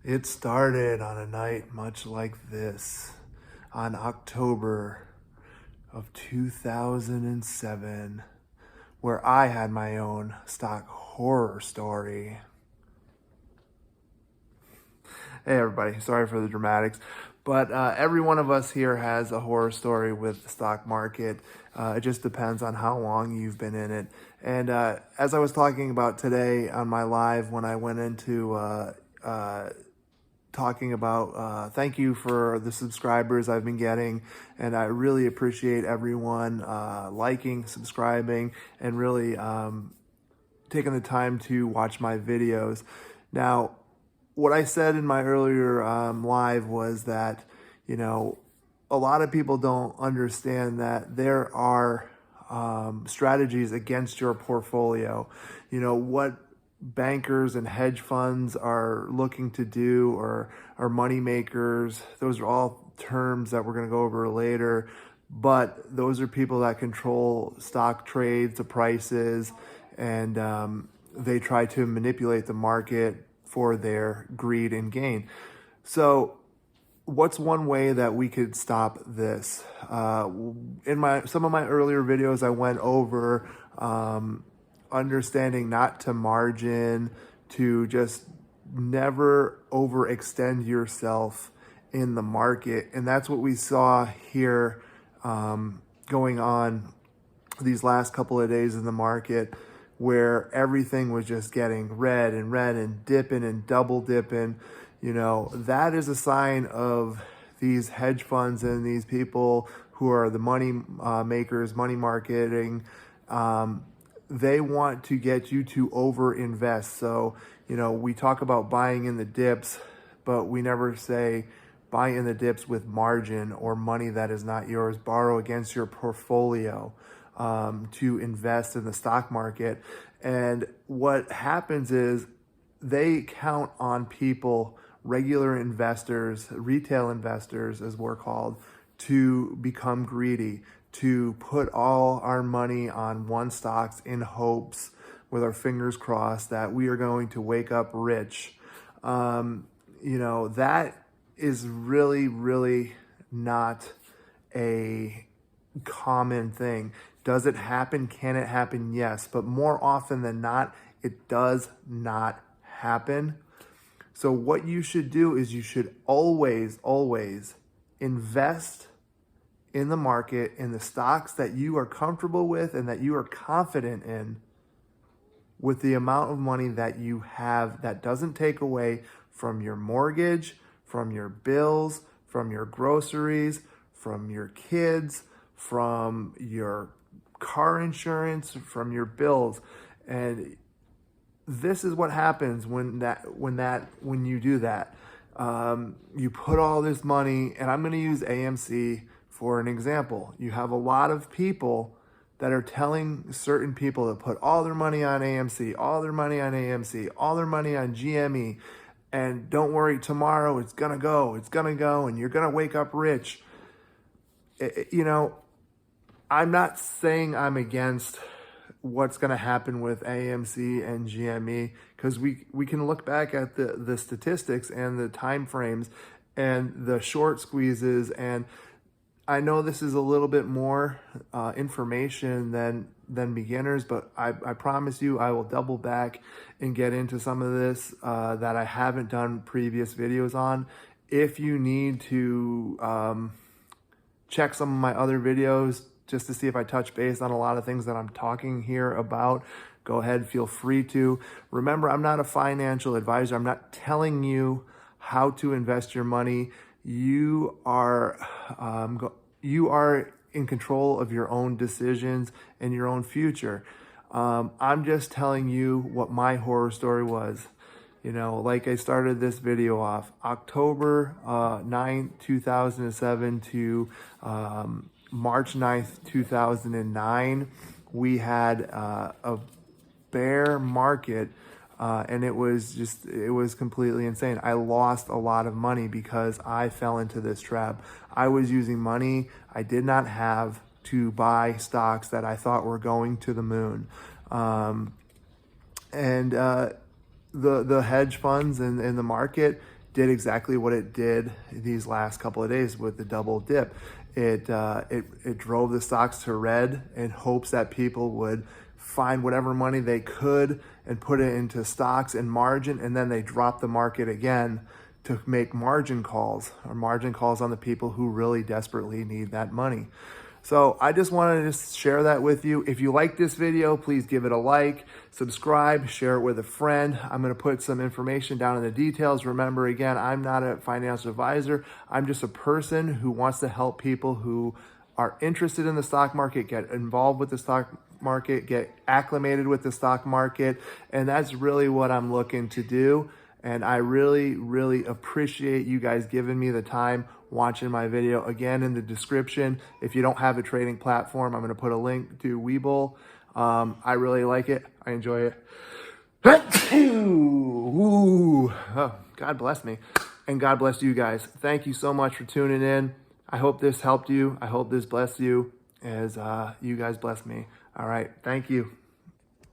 It started on a night much like this, on October of 2007, where I had my own stock horror story. Hey everybody, sorry for the dramatics, but every one of us here has a horror story with the stock market. It just depends on how long you've been in it. And as I was talking about today on my live, when I went into talking about thank you for the subscribers I've been getting, and I really appreciate everyone liking, subscribing, and really taking the time to watch my videos. Now, what I said in my earlier live was that, a lot of people don't understand that there are strategies against your portfolio. What bankers and hedge funds are looking to do, or money makers. Those are all terms that we're going to go over later, but those are people that control stock trades, the prices, and they try to manipulate the market for their greed and gain. So what's one way that we could stop this? In some of my earlier videos, I went over understanding not to margin, to just never overextend yourself in the market. And that's what we saw here going on these last couple of days in the market, where everything was just getting red and dipping and double dipping. That is a sign of these hedge funds and these people who are the money makers, money marketing. They want to get you to over-invest. So, we talk about buying in the dips, but we never say buy in the dips with margin or money that is not yours. Borrow against your portfolio to invest in the stock market. And what happens is they count on people, regular investors, retail investors as we're called, to become greedy, to put all our money on one stocks in hopes, with our fingers crossed, that we are going to wake up rich. That is really, really not a common thing. Does it happen? Can it happen? Yes. But more often than not, it does not happen. So what you should do is you should always, always invest in the market, in the stocks that you are comfortable with and that you are confident in, with the amount of money that you have, that doesn't take away from your mortgage, from your bills, from your groceries, from your kids, from your car insurance, from your bills. And this is what happens when you do that. You put all this money, and I'm going to use AMC for an example. You have a lot of people that are telling certain people to put all their money on AMC, all their money on AMC, all their money on GME, and don't worry, tomorrow it's going to go, and you're going to wake up rich. I'm not saying I'm against what's going to happen with AMC and GME, because we can look back at the statistics and the time frames and the short squeezes. And I know this is a little bit more information than beginners, but I promise you I will double back and get into some of this that I haven't done previous videos on. If you need to check some of my other videos just to see if I touch base on a lot of things that I'm talking here about, go ahead, feel free to. Remember, I'm not a financial advisor. I'm not telling you how to invest your money. You are in control of your own decisions and your own future. I'm just telling you what my horror story was. Like I started this video off, October 9th, 2007 to March 9th, 2009, we had a bear market, and it was completely insane. I lost a lot of money because I fell into this trap. I was using money I did not have to buy stocks that I thought were going to the moon. The hedge funds and the market did exactly what it did these last couple of days with the double dip. It drove the stocks to red in hopes that people would find whatever money they could and put it into stocks and margin, and then they drop the market again to make margin calls on the people who really desperately need that money. So I just wanted to share that with you. If you like this video, please give it a like, subscribe, share it with a friend. I'm going to put some information down in the details. Remember, again, I'm not a financial advisor. I'm just a person who wants to help people who are interested in the stock market, get involved with the stock market, get acclimated with the stock market. And that's really what I'm looking to do. And I really, really appreciate you guys giving me the time watching my video. Again, in the description, if you don't have a trading platform, I'm going to put a link to Webull. I really like it. I enjoy it. Ooh. Oh, God bless me. And God bless you guys. Thank you so much for tuning in. I hope this helped you. I hope this blessed you as you guys bless me. All right. Thank you.